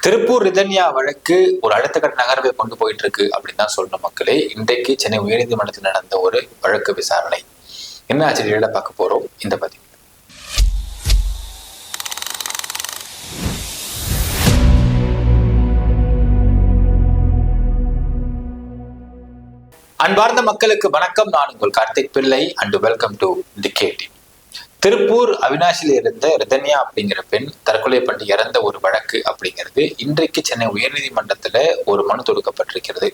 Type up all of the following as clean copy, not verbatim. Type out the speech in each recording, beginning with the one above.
திருப்பூர் ரிதன்யா வழக்கு ஒரு அடுத்த கட்ட நகர்வை கொண்டு போயிட்டு இருக்கு அப்படின்னு தான் சொல்லணும் மக்களே. இன்றைக்கு சென்னை உயர்நீதிமன்றத்தில் நடந்த ஒரு வழக்கு விசாரணை என்ன ஆச்சரியில பார்க்க போறோம் இந்த பதிவு. அன்பார்ந்த மக்களுக்கு வணக்கம். நான் உங்கள் கார்த்திக் பிள்ளை அண்ட் வெல்கம் டு தி கேடி. திருப்பூர் அவினாசியில் இருந்த ரிதன்யா அப்படிங்கிற பெண் தற்கொலை பண்ணி இறந்த ஒரு வழக்கு அப்படிங்கிறது இன்றைக்கு சென்னை உயர்நீதிமன்றத்துல ஒரு மனு தொடுக்கப்பட்டிருக்கிறது.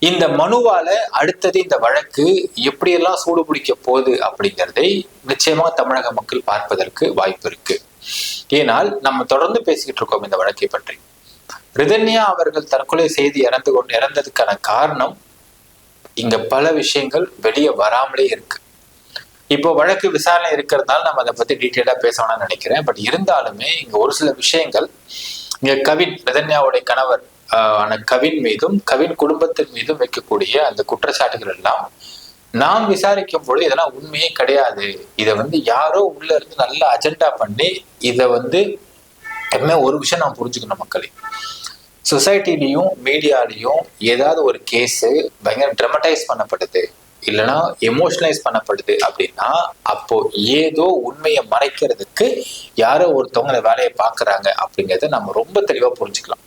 இந்த மனுவால அடுத்தது இந்த வழக்கு எப்படியெல்லாம் சூடு பிடிக்க போகுது அப்படிங்கிறதை நிச்சயமா தமிழக மக்கள் பார்ப்பதற்கு வாய்ப்பு இருக்கு. ஏனால் நம்ம தொடர்ந்து பேசிக்கிட்டு இருக்கோம் இந்த வழக்கை பற்றி. ரிதன்யா அவர்கள் தற்கொலை செய்து இறந்ததுக்கான காரணம் இங்க பல விஷயங்கள் வெளியே வராமலே இருக்கு. இப்போ வழக்கு விசாரணை இருக்கிறதுனால நம்ம அதை பத்தி டீட்டெயிலா பேசணும்னு நினைக்கிறேன். பட் இருந்தாலுமே இங்க ஒரு சில விஷயங்கள் இங்க கவின் ரிதன்யாவுடைய கணவர் கவின் மீதும் கவின் குடும்பத்தின் மீதும் வைக்கக்கூடிய அந்த குற்றச்சாட்டுகள் எல்லாம் நாம் விசாரிக்கும் பொழுது இதெல்லாம் உண்மையே கிடையாது. இதை யாரோ உள்ள இருந்து நல்லா அஜெண்டா பண்ணி இதை எப்பவுமே ஒரு விஷயம் நாம் புரிஞ்சுக்கணும் மக்களே. சொசைட்டிலையும் மீடியாலையும் ஏதாவது ஒரு கேஸு பயங்கர ட்ரமடைஸ் பண்ணப்படுது இல்லைன்னா எமோஷனலைஸ் பண்ணப்படுது அப்படின்னா அப்போ ஏதோ உண்மையை மறைக்கிறதுக்கு யாரோ ஒருத்தவங்க வேலையை பார்க்குறாங்க அப்படிங்கிறத நம்ம ரொம்ப தெளிவா புரிஞ்சுக்கலாம்.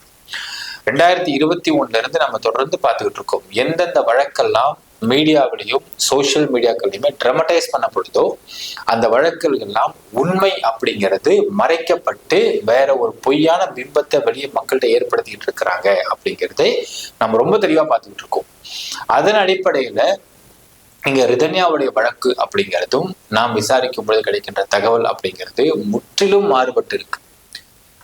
2021 இருந்து நம்ம தொடர்ந்து பார்த்துக்கிட்டு இருக்கோம். எந்தெந்த வழக்கெல்லாம் மீடியாவிலையும் சோசியல் மீடியாக்கள்லையுமே ட்ரமடைஸ் பண்ணப்படுதோ அந்த வழக்குகள் எல்லாம் உண்மை அப்படிங்கிறது மறைக்கப்பட்டு வேற ஒரு பொய்யான பிம்பத்தை வெளியே மக்கள்கிட்ட ஏற்படுத்திக்கிட்டு இருக்கிறாங்க அப்படிங்கிறதை நம்ம ரொம்ப தெளிவா பார்த்துக்கிட்டு இருக்கோம். அதன் அடிப்படையில இங்க ரிதன்யாவுடைய வழக்கு அப்படிங்கிறதும் நாம் விசாரிக்கும் பொழுது கிடைக்கின்ற தகவல் அப்படிங்கிறது முற்றிலும் மாறுபட்டு இருக்கு.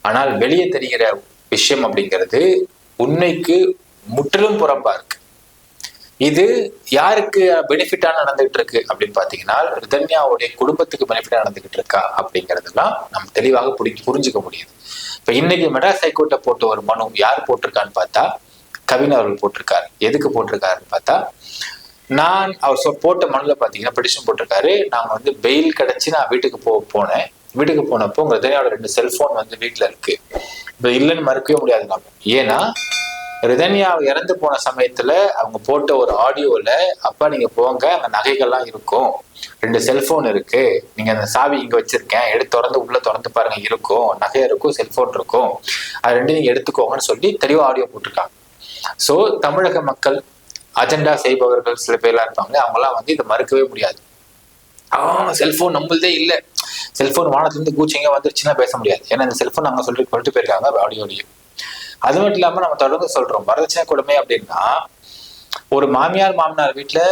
ஆனால் வெளியே தெரிகிற விஷயம் அப்படிங்கிறது உண்மைக்கு முற்றிலும் புறம்பா இருக்கு. இது யாருக்கு பெனிஃபிட்டா நடந்துகிட்டு இருக்கு அப்படின்னு பாத்தீங்கன்னா ரிதன்யாவுடைய குடும்பத்துக்கு பெனிஃபிட்டா நடந்துகிட்டு இருக்கா அப்படிங்கிறதுலாம் நம்ம தெளிவாக புரிஞ்சுக்க முடியுது. இப்ப இன்னைக்கு மெட்ராஸ் ஹைகோர்ட்டை போட்ட ஒரு மனு யார் போட்டிருக்கான்னு பார்த்தா கவின் அவர்கள் போட்டிருக்காரு. எதுக்கு போட்டிருக்காருன்னு பார்த்தா அவர் போட்ட மனுல பாத்தீங்கன்னா பெட்டிஷன் போட்டிருக்காரு. நாங்க பெயில் கிடைச்சு நான் வீட்டுக்கு போனேன். வீட்டுக்கு போனப்போ உங்க ரிதன்யாவோட 2 செல்போன் வீட்டுல இருக்கு. இப்ப இல்லைன்னு மறுக்கவே முடியாது நம்ம. ஏன்னா ரிதன்யா இறந்து போன சமயத்துல அவங்க போட்ட ஒரு ஆடியோல அப்பா நீங்க போங்க அங்க நகைகள்லாம் இருக்கும், 2 செல்போன் இருக்கு, நீங்க அந்த சாவி இங்க வச்சிருக்கேன் எடுத்து உள்ள திறந்து பாருங்க, இருக்கும் நகை இருக்கும் செல்போன் இருக்கும், அது 2 நீங்க எடுத்துக்கோங்கன்னு சொல்லி தெளிவா ஆடியோ போட்டிருக்காங்க. சோ தமிழக மக்கள் அஜெண்டா செய்பவர்கள் சில பேர்லாம் இருப்பாங்க. அவங்கலாம் இதை மறுக்கவே முடியாது. செல்போன் நம்மளதே இல்லை, செல்போன் வானத்துலேருந்து கூச்சிங்க வந்துருச்சுன்னா பேச முடியாது. ஏன்னா இந்த செல்போன் நாங்கள் சொல்லிட்டு போயிருக்காங்க ஆடியோலையும். அது மட்டும் இல்லாம நம்ம தொடர்ந்து சொல்றோம் வரதட்சணை கொடுமை அப்படின்னா ஒரு மாமியார் மாமனார் வீட்டுல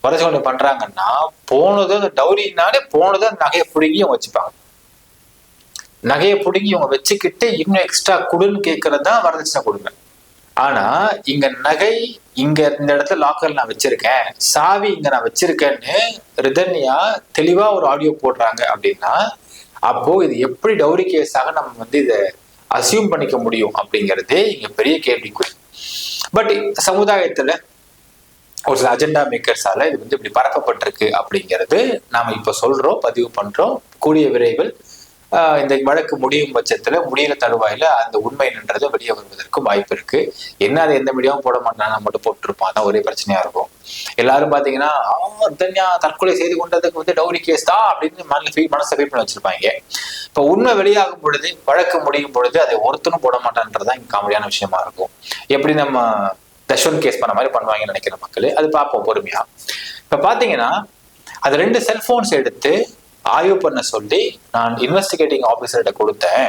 வரதட்சணை பண்றாங்கன்னா போனதும் அந்த டவுரினாலே போனதும் அந்த நகையை பிடுங்கி அவங்க வச்சுப்பாங்க. நகையை பிடுங்கி அவங்க வச்சுக்கிட்டு இன்னும் எக்ஸ்ட்ரா கொடுன்னு கேட்கறது தான் வரதட்சணை கொடுமை. ஆனா இங்க நகை இங்க இந்த இடத்துல லாக்கர் நான் வச்சிருக்கேன், சாவி இங்க நான் வச்சிருக்கேன்னு ரிதன்யா தெளிவா ஒரு ஆடியோ போடுறாங்க அப்படின்னா அப்போ இது எப்படி டவுரி கேஸாக நம்ம இதை அசியூம் பண்ணிக்க முடியும் அப்படிங்கிறதே இங்க பெரிய கேள்விக்குறி. பட் சமுதாயத்துல ஒரு சில அஜெண்டா மேக்கர்ஸால இது இப்படி பரப்பப்பட்டிருக்கு அப்படிங்கிறது நாம இப்ப சொல்றோம், பதிவு பண்றோம். கூடிய விரைவில் இந்த வழக்கு முடியும் பட்சத்துல முடிகிற தருவாயில அந்த உண்மை நின்றது வெளியே வருவதற்கும் வாய்ப்பு இருக்கு. என்ன அதை எந்த மீடியாவும் போட மாட்டாங்க, மட்டும் போட்டிருப்பான், அதான் ஒரே பிரச்சனையா இருக்கும். எல்லாரும் பாத்தீங்கன்னா ரிதன்யா தற்கொலை செய்து கொண்டதுக்கு டவுரி கேஸ் தான் அப்படின்னு மனசை ஃபீல் பண்ணி வச்சிருப்பாங்க. இப்ப உண்மை வெளியாகும் பொழுது வழக்கு முடியும் பொழுது அதை ஒருத்தனும் போட மாட்டான்றதுதான் இங்க காமெடியான விஷயமா இருக்கும். எப்படி நம்ம தஷ்வந்த் கேஸ் பண்ண மாதிரி பண்ணுவாங்கன்னு நினைக்கிற மக்கள் அது பார்ப்போம் பொறுமையா. இப்ப பாத்தீங்கன்னா அது 2 செல்போன்ஸ் எடுத்து ஆய்வு பண்ண சொல்லி நான் இன்வெஸ்டிகேட்டிங் ஆபீசர்கிட்ட கொடுத்தேன்,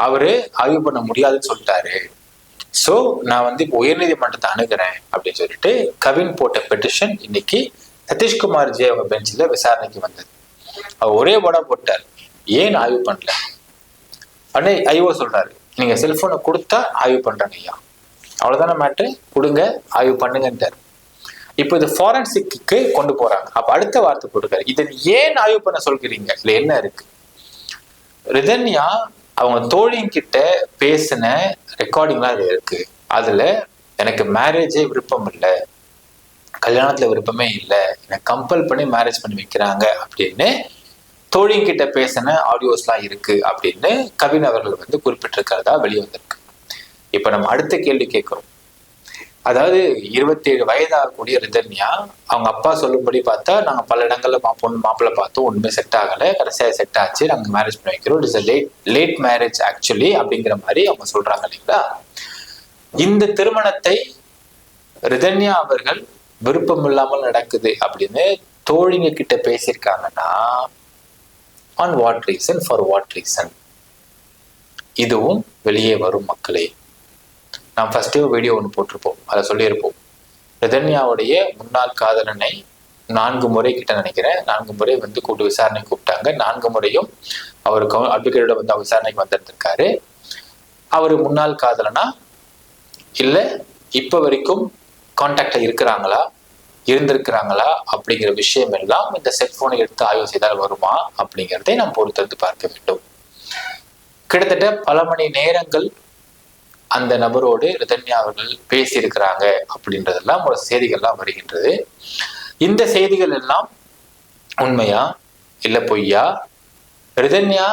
அவரு ஆய்வு பண்ண முடியாதுன்னு சொல்லிட்டாரு. சோ நான் இப்போ உயர்நீதிமன்றத்தை அணுகிறேன் அப்படின்னு சொல்லிட்டு கவின் போட்ட பெட்டிஷன் இன்னைக்கு சதீஷ்குமார் ஜே அவங்க பெஞ்சில விசாரணைக்கு வந்தது. அவர் ஒரே போட போட்டார், ஏன் ஆய்வு பண்ணல அண்ணே. ஐயோ சொல்றாரு, நீங்க செல்போனை கொடுத்தா ஆய்வு பண்றாங்க ஐயா, அவ்வளவுதானே மேட்ரு, கொடுங்க ஆய்வு பண்ணுங்கன்றாரு. இப்போ இது ஃபாரன்சிக்கு கொண்டு போறாங்க. அப்ப அடுத்த வார்த்தை போட்டுக்காரு, இதை ஏன் ஆய்வு பண்ண சொல்கிறீங்க, இதுல என்ன இருக்கு? ரிதன்யா அவங்க தோழிங்கிட்ட பேசின ரெக்கார்டிங்லாம் இது இருக்கு. அதுல எனக்கு மேரேஜே விருப்பம் இல்லை, கல்யாணத்துல விருப்பமே இல்லை, எனக்கு கம்பல் பண்ணி மேரேஜ் பண்ணி வைக்கிறாங்க அப்படின்னு தோழிங்கிட்ட பேசின ஆடியோஸ்லாம் இருக்கு அப்படின்னு கவின் அவர்கள் குறிப்பிட்டிருக்கிறதா வெளியே வந்திருக்கு. இப்ப நம்ம அடுத்த கேள்வி கேட்கிறோம். அதாவது 27 வயதாகக்கூடிய ரிதன்யா அவங்க அப்பா சொல்லும்படி பார்த்தா நாங்க பல இடங்கள்ல பொண்ணு மாப்பிள்ளை பார்த்தோம், ஒண்ணுமே செட் ஆகல, கடைசியா செட் ஆச்சு, நாங்க மேரேஜ் பண்ணி வைக்கிறோம், இட்ஸ் லேட் மேரேஜ் ஆக்சுவலி அப்படிங்கிற மாதிரி அவங்க சொல்றாங்க இல்லைங்களா. இந்த திருமணத்தை ரிதன்யா அவர்கள் விருப்பம் இல்லாமல் நடக்குது அப்படின்னு தோழிங்க கிட்ட பேசியிருக்காங்கன்னா on what reason, for what reason, இதுவும் வெளியே வரும் மக்களே. நாம் ஃபர்ஸ்டே வீடியோ ஒன்று போட்டிருப்போம், அதை சொல்லியிருப்போம். ரிதன்யாவுடைய முன்னாள் காதலனை 4 முறை கிட்ட நினைக்கிறேன், 4 முறை வந்து கூட்டு விசாரணை கூப்பிட்டாங்க. 4 முறையும் அவர் அட்வொகேட்டோட வந்து விசாரணைக்கு வந்திருந்திருக்காரு. அவர் முன்னாள் காதலனா இல்லை இப்ப வரைக்கும் கான்டாக்ட்ல இருக்கிறாங்களா, இருந்திருக்கிறாங்களா அப்படிங்கிற விஷயம் எல்லாம் இந்த செல்போனை எடுத்து ஆய்வு செய்தால் வருமா அப்படிங்கிறதை நாம் பொறுத்திருந்து பார்க்க வேண்டும். கிட்டத்தட்ட பல மணி நேரங்கள் அந்த நபரோடு ரிதன்யா அவர்கள் பேசியிருக்கிறாங்க அப்படின்றதெல்லாம் ஒரு செய்திகள்லாம் வருகின்றது. இந்த செய்திகள் எல்லாம் உண்மையா இல்ல பொய்யா? ரிதன்யா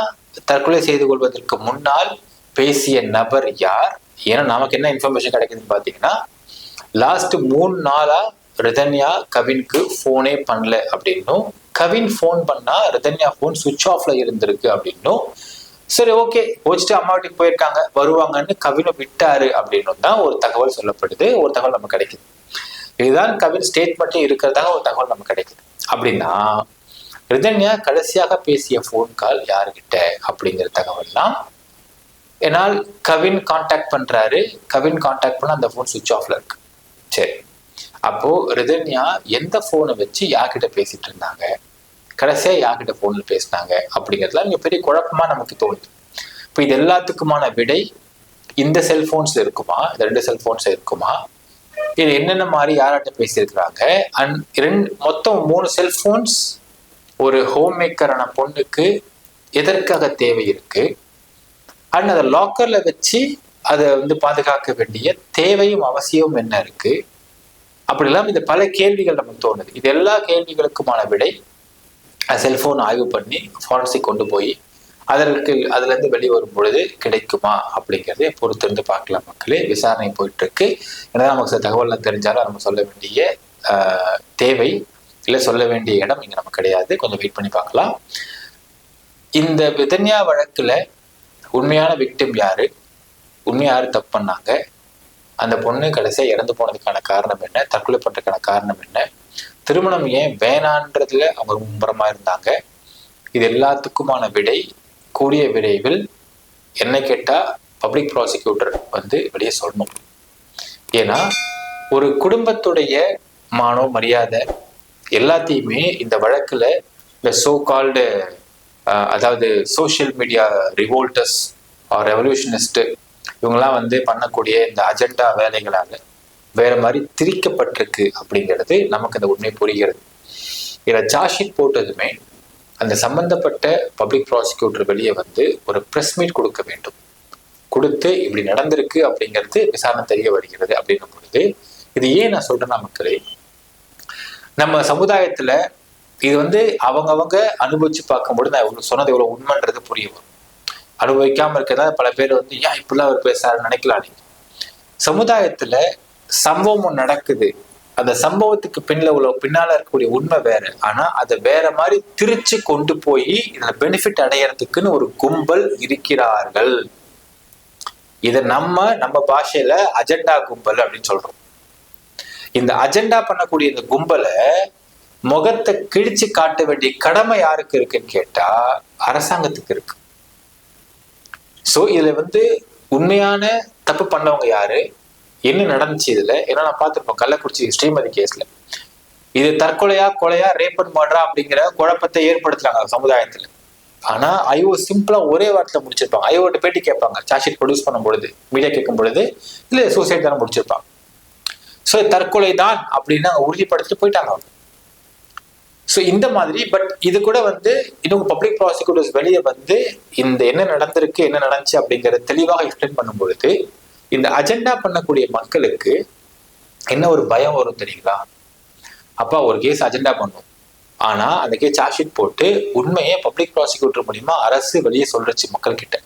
தற்கொலை செய்து கொள்வதற்கு முன்னால் பேசிய நபர் யார்? ஏன்னா நமக்கு என்ன இன்ஃபர்மேஷன் கிடைக்குதுன்னு பாத்தீங்கன்னா, லாஸ்ட் 3 நாளா ரிதன்யா கவினுக்கு போனே பண்ணல அப்படின்னும், கவின் போன் பண்ணா ரிதன்யா போன் சுவிட்ச் ஆஃப்ல இருந்திருக்கு அப்படின்னும், சரி ஓகே போச்சுட்டு அம்மா வீட்டுக்கு போயிருக்காங்க வருவாங்கன்னு கவினை விட்டாரு அப்படின்னு தான் ஒரு தகவல் சொல்லப்படுது, ஒரு தகவல் நமக்கு கிடைக்குது. இதுதான் கவின் ஸ்டேட்மெண்ட்ல இருக்கிறதாக ஒரு தகவல் நமக்கு கிடைக்குது. அப்படின்னா ரிதன்யா கடைசியாக பேசிய போன் கால் யாருகிட்ட அப்படிங்கிற தகவல்லாம், என்னால் கவின் கான்டாக்ட் பண்றாரு, கவின் கான்டாக்ட் பண்ண அந்த போன் சுவிட்ச் ஆஃப்ல இருக்கு. சரி, அப்போ ரிதன்யா எந்த போனை வச்சு யார்கிட்ட பேசிட்டு இருந்தாங்க, கடைசியா யார்கிட்ட போன்ல பேசினாங்க அப்படிங்கிறதுலாம் இங்க பெரிய குழப்பமா நமக்கு தோணுது. இப்போ இது எல்லாத்துக்குமான விடை இந்த செல்போன்ஸ்ல இருக்குமா, இந்த 2 செல்போன்ஸ் இருக்குமா, இது என்னென்ன மாதிரி யார்கிட்ட பேசியிருக்கிறாங்க, அண்ட் மொத்தம் 3 செல்போன்ஸ் ஒரு ஹோம் மேக்கரான பொண்ணுக்கு எதற்காக தேவை இருக்கு, அண்ட் அதை லாக்கர்ல வச்சு அதை வந்து பாதுகாக்க வேண்டிய தேவையும் அவசியமும் என்ன இருக்கு, அப்படிலாம் இந்த பல கேள்விகள் நமக்கு தோணுது. இது எல்லா கேள்விகளுக்குமான விடை செல்போன் ஆய்வு பண்ணி ஃபாரன்சிக் கொண்டு போய் அதுல இருந்து வெளிவரும் பொழுது கிடைக்குமா அப்படிங்கிறத பொறுத்திருந்து பார்க்கலாம் மக்களே. விசாரணை போயிட்டு இருக்கு. ஏன்னா நமக்கு சில தகவல்லாம் தெரிஞ்சாலும் நம்ம சொல்ல வேண்டிய தேவை இல்லை, சொல்ல வேண்டிய இடம் இங்க நமக்கு கிடையாது. கொஞ்சம் வெயிட் பண்ணி பார்க்கலாம். இந்த ரிதன்யா வழக்குல உண்மையான விக்டிம் யாரு, உண்மையா யாரு தப்பு பண்ணாங்க, அந்த பொண்ணு கடைசியா இறந்து போனதுக்கான காரணம் என்ன, தற்கொலை பண்றதுக்கான காரணம் என்ன, திருமணம் ஏன் வேணான்றதுல அவங்க மும்பரமா இருந்தாங்க, இது எல்லாத்துக்குமான விடை கூடிய விரைவில் என்ன கேட்டா பப்ளிக் ப்ராசிக்யூட்டர் வந்து வெளியே சொல்லணும். ஏன்னா ஒரு குடும்பத்துடைய மானோ மரியாதை எல்லாத்தையுமே இந்த வழக்குல இந்த சோ கால்டு அதாவது சோசியல் மீடியா ரிவோல்டர்ஸ் ஆர் ரெவல்யூஷனிஸ்ட் இவங்கெல்லாம் வந்து பண்ணக்கூடிய இந்த அஜெண்டா வேலைகளால வேற மாதிரி திரிக்கப்பட்டிருக்கு அப்படிங்கிறது நமக்கு அந்த உண்மை புரிகிறது. இதில் சார்ஜ் ஷீட் போட்டதுமே அந்த சம்பந்தப்பட்ட பப்ளிக் ப்ராசிக்யூட்டர் வெளியே வந்து ஒரு ப்ரெஸ் மீட் கொடுக்க வேண்டும், கொடுத்து இப்படி நடந்திருக்கு அப்படிங்கிறது விசாரணை தெரிய வருகிறது அப்படின்னும் பொழுது, இது ஏன் நான் சொல்றேன்னா மக்களே, நம்ம சமுதாயத்துல இது வந்து அவங்கவங்க அனுபவிச்சு பார்க்கும்போது நான் இவ்வளவு சொன்னது இவ்வளவு உண்மைன்றது புரிய வரும். அனுபவிக்காம இருக்கிறதா பல பேர் வந்து ஏன் இப்படிலாம் அவர் பேசாரு நினைக்கலாம். நீங்க சமுதாயத்துல சம்பவம் நடக்குது, அந்த சம்பவத்துக்கு பின்னால இருக்கக்கூடிய உண்மை வேற, ஆனா அதை வேற மாதிரி திரிச்சு கொண்டு போய் இதுல பெனிஃபிட் அடையறதுக்குன்னு ஒரு கும்பல் இருக்கிறார்கள். இதை நம்ம பாஷையில அஜெண்டா கும்பல் அப்படின்னு சொல்றோம். இந்த அஜெண்டா பண்ணக்கூடிய இந்த கும்பலை முகத்தை கிழிச்சு காட்ட வேண்டிய கடமை யாருக்கு இருக்குன்னு கேட்டா அரசாங்கத்துக்கு இருக்கு. சோ இதுல வந்து உண்மையான தப்பு பண்ணவங்க யாரு, என்ன நடந்துச்சு இதுல, ஏன்னா நான் பார்த்திருப்போம் கள்ளக்குறிச்சி ஸ்ரீமதி கேஸ்ல இது தற்கொலையா கொலையா ரேப் அண்ட் மர்டரா அப்படிங்கிற குழப்பத்தை ஏற்படுத்துறாங்க சமுதாயத்துல. ஆனா ஐஓ சிம்பிளா ஒரே வாரத்துல முடிச்சிருப்பாங்க. ஐஓட்ட பேட்டி கேட்பாங்க, சார்ஜ் ஷீட் ப்ரொடியூஸ் பண்ணும் பொழுது, மீடியா கேட்கும் பொழுது, இல்ல சூசைட் தானே முடிச்சிருப்பாங்க. ஸோ தற்கொலை தான் அப்படின்னு உறுதிப்படுத்திட்டு போயிட்டாங்க அவங்க. ஸோ இந்த மாதிரி பட் இது கூட வந்து இன்னும் பப்ளிக் ப்ராசிக்யூட்டர்ஸ் வெளியே வந்து இந்த என்ன நடந்திருக்கு என்ன நடந்துச்சு அப்படிங்கிறத தெளிவாக எக்ஸ்பிளைன் பண்ணும் பொழுது இந்த அஜெண்டா பண்ணக்கூடிய மக்களுக்கு என்ன ஒரு பயம் வரும் தெரியுங்களா? அப்பா ஒரு கேஸ் அஜெண்டா பண்ணும், ஆனா அந்த கேஸ் சார்ஜ் ஷீட் போட்டு உண்மையை பப்ளிக் ப்ராசிக்யூட்டர் மூலியமா அரசு வெளியே சொல்றச்சு மக்கள் கிட்ட.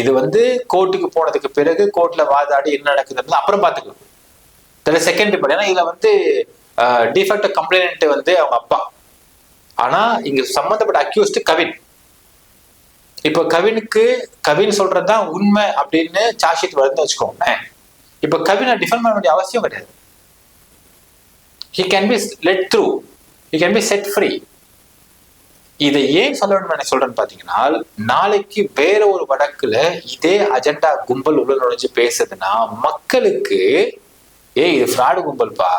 இது கோர்ட்டுக்கு போனதுக்கு பிறகு கோர்ட்ல வாதாடி என்ன நடக்குதுன்னு அப்புறம் பாத்துக்கலாம். Secondary but. ஏன்னா இதுல டிஃபெக்ட் கம்ப்ளைண்ட் அவங்க அப்பா. ஆனா இங்க சம்பந்தப்பட்ட அக்யூஸ்ட் கவின். இப்ப கவின் சொல்றதுதான் உண்மை அப்படின்னு சார்ஜ் ஷீட் வருதுன்னு வச்சுக்கோங்க. இப்ப கவினை டிஃபெண்ட் பண்ண வேண்டிய அவசியம் கிடையாது. he can be let through, he can be set free. இதை ஏன் சொல்ல வேண்டும் சொல்றேன்னு பாத்தீங்கன்னா, நாளைக்கு வேற ஒரு வழக்குல இதே அஜெண்டா கும்பல் உள்ள நுழைஞ்சு பேசுதுன்னா மக்களுக்கு இது ஃப்ராடு கும்பல்பா,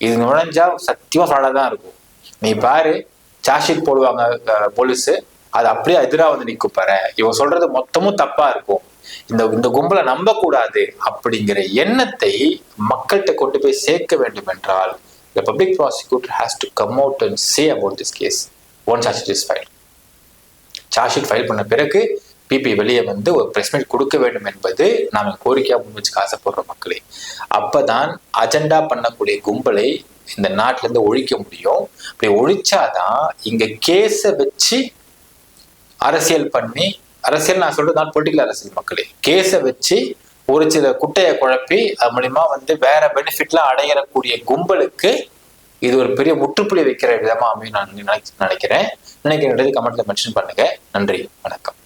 இது நுழைஞ்சா சத்தியமா ஃப்ராடா தான் இருக்கும், நீ பாரு சார்ஜ் ஷீட் போடுவாங்க போலீஸ், அது அப்படியே எதிராக நிற்கும் பாரு, இவன் சொல்றது மொத்தமும் தப்பா இருக்கும், இந்த கும்பலை நம்ப கூடாது அப்படிங்கிற எண்ணத்தை மக்கள்கிட்ட கொண்டு போய் சேர்க்க வேண்டும் என்றால் the public prosecutor has to come out and say about this case once charge sheet is filed. charge sheet file பண்ண பிறகு பிபி வெளியே ஒரு பிரஸ் மீட் கொடுக்க வேண்டும் என்பது நாம கோரிக்கையா முன் வச்சு ஆசைப்படுற மக்களே. அப்பதான் அஜெண்டா பண்ணக்கூடிய கும்பலை இந்த நாட்டுல இருந்து ஒழிக்க முடியும். அப்படி ஒழிச்சாதான் இங்க கேஸ வச்சு அரசியல் பண்ணி, அரசியல் நான் சொல்றது நான் பொலிட்டிக்கல் அரசியல் மக்களே, கேஸ வச்சு ஒரு சில குட்டையை குழப்பி அது மூலியமா வேற பெனிஃபிட்லாம் அடையக்கூடிய கும்பலுக்கு இது ஒரு பெரிய முற்றுப்புள்ளி வைக்கிற விதமா அமையும் நான் நினைக்கிறேன். கமெண்ட்ல மென்ஷன் பண்ணுங்க. நன்றி, வணக்கம்.